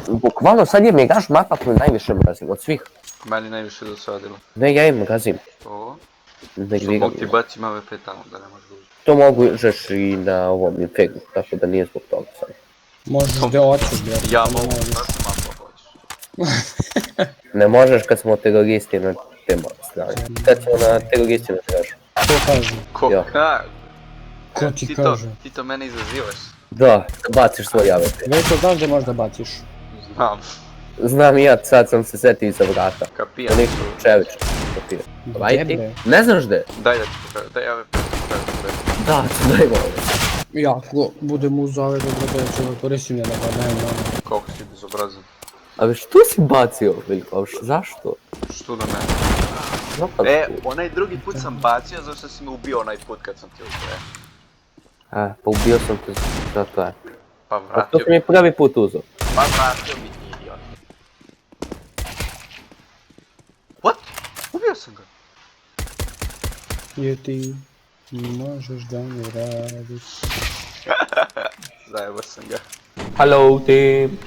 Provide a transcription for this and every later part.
Bukvalno sad je Megaš mapa koju najviše mrazim, od svih. Meni najviše dosadilo. Ne, ja im mrazim. To? Ne Što igram. mogu ti bacim AWP tamo da ne možeš ući. To možeš i na ovom Infegu, tako da nije zbog toga sad. Možeš gdje hoćeš, brate. Ja mogu, znaš mapa hoćeš. Ne možeš kad smo teroristi na tema strani. Kad smo na teroristi na tražu. Ko kaže? Ko Ja. kaže? Ko ti kaže? Ti to mene izazivaš. Da baciš svoj AWP. Veliko znaš da možda baciš. Znam. Znam i ja, sad sam se setio iza vrata. Kapijam. To ništa čevično. Kapira. Vajti? bre? Ne znaš gde? Daj da ti pokažem, daj AWP da ti pokažem. Da, daj molim. Ja, ako budem uz ove dobrodošće, koristim njega, pa dajem nama. Koliko si bezobrazan. Ali što si bacio, Veljko? Zašto? Što da mene? Napad. Onaj drugi put sam bacio zašto si me ubio onaj put kad sam ti uzeo. Pa ubio sam te za to je. Pa A to vratio sam je prvi put uzeo. Pa vratio bi ti idiot. What? Ubio sam ga. Jer ti možeš da mi radiš. Zajebao sam ga. Hello team.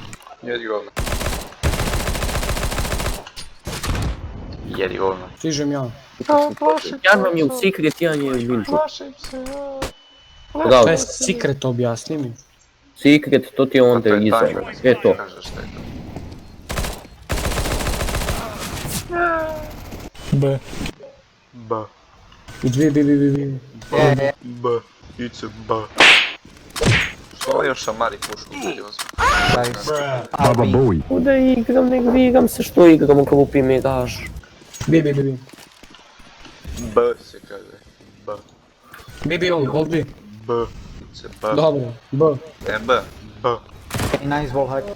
Jedi govna. Jedi govna. Stižem ja. Ja nam je u secret, ja nije u Vinču. Plašim se. Bravo. To je secret, objasni mi. Secret, to ti je onda iza. To. Kažeš šta je to. B. B. Dvi, bi. B. It's a B. Što ovo još šamari pušku seriozni? Baba Bowie. Kuda igram, nek igram se što igram, glupi Megaš. Bi. B se kaže. B. Bi, hold bi. B. It's a B. Dobro, B. B. B. Nice wall hack.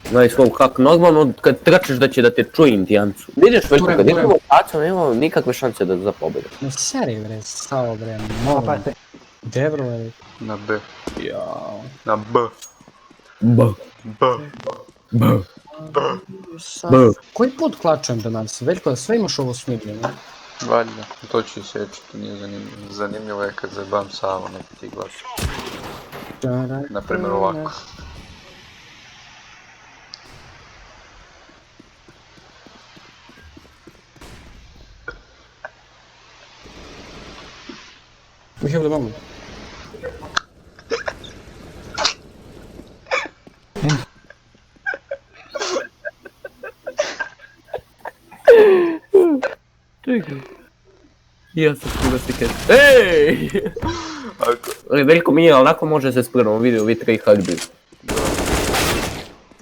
Znaš kako normalno kad trčeš da će da te čuje indijancu. Vidiš Veljko, kad idemo u pacu nemamo nikakve šanse da za pobedu. Ne seri bre, stao bre, molim. Gdje bro je? Na B. Jao. Na B. B. B. B. Sad, B. koji put klačem danas? Veljko, da sve imaš ovo snimljeno? Valjda. To ću isjeći, to nije zanimljivo. Zanimljivo je kad zajebam Savo neki ti glas. Naprimjer ovako. We have the moment. Čekaj. Ja sam skuda se kaj. Ej! Veljko mi je, ali onako može se sprnom vidio, vi tri hugby.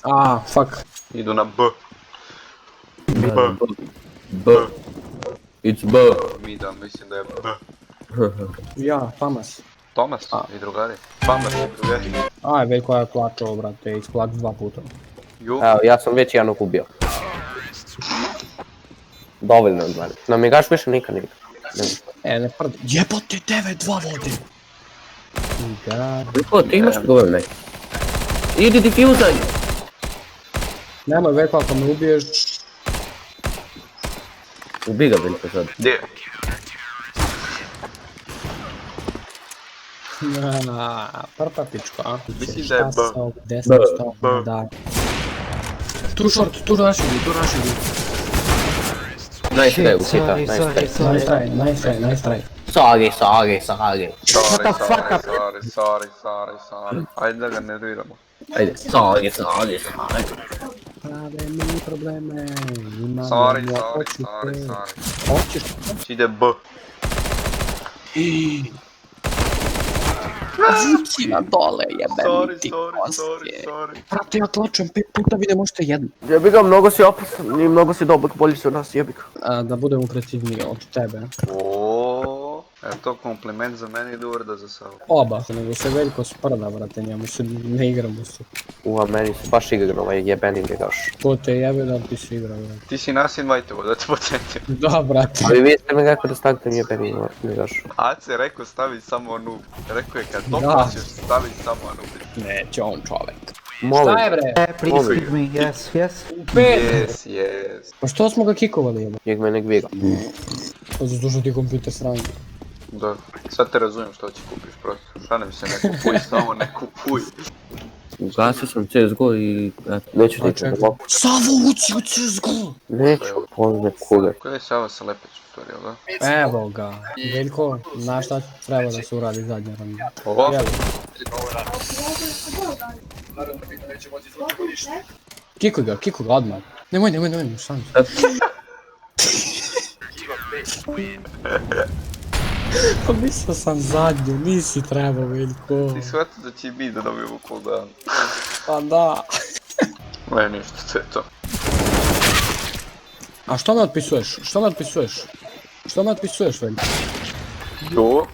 Ah, fuck. Idu na B. B. It's B. Mi da, mislim da je B. Ja, Famas. Tomas i drugari. Famas i drugari. Aj, Veljko je klačao, brate, isklak 2 puta. Ju. Evo, ja sam već jednog ubio. Dovoljno od mene. Na Megaš više nikad ne igra. Ne prdi. Jebote, 9-2 vode. Veljko, ti imaš problem neki. Idi difuzaj! Nemoj Veljko, ako me ubiješ... Ubi ga Veljko sad. Gdje je? Prpa pičko, a? Mislim da je B. Gdje sam stao? B. Da. Tu raši bi. Nice try, Ukita, nice try. Nice try. Sorry. Sorry. Ajde da ga nerviramo. Ajde, sorry. Probleme. Imam Sorry. Hoćeš? Ide B. Vuci na dole, jebem ti koske. Brate, ja tlačem 5 puta, vi ne možete jedno. Jebi ga, mnogo si opasan i mnogo si dobar, bolji si od nas, jebi ga. Da budemo precizniji od tebe. Oooo. To kompliment za mene i uvreda za Savu. Oba, nego se Veljko sprda, brate, njemu se ne igramo se. Meni se baš igra ovaj jebeni Megaš. Ko te jebe da ti se igra, brate. Ti si nas invajtovo, da te podsjetim. Da, brate. Ali vi ste mi rekao da stavite jebeni Megaš. Ace rekao stavi samo noob. Rekao je kad to Da. plaćeš stavi samo noob. Neće on čovek. Molim. Šta je bre? Please give me, yes. Yes. Pa što smo ga kikovali jebe? Njeg me nek viga. Pa zato što ti kompjuter sranje. Da, sad te razumijem što će kupiš prosto. Šanem se ne kupuj, samo ne kupuj. Ugasio sam CSGO i neću ti čekaj. pomoći. Savo, uci u CSGO! Neću, pozme kule. Ko je Sava sa Lepeć u stvari, jel da? Evo ga. Veljko, znaš šta treba da se uradi zadnja runda? Ovo? Evo. Kikuj ga odmah. Nemoj, šta mi? Pa mislio sam zadnju, nisi trebao Veljko. Ti shvatio da će i mi da dobijemo cooldown. Pa da. Ne, ništa, to je to. A što me otpisuješ? Što me otpisuješ, Veljko? Jo?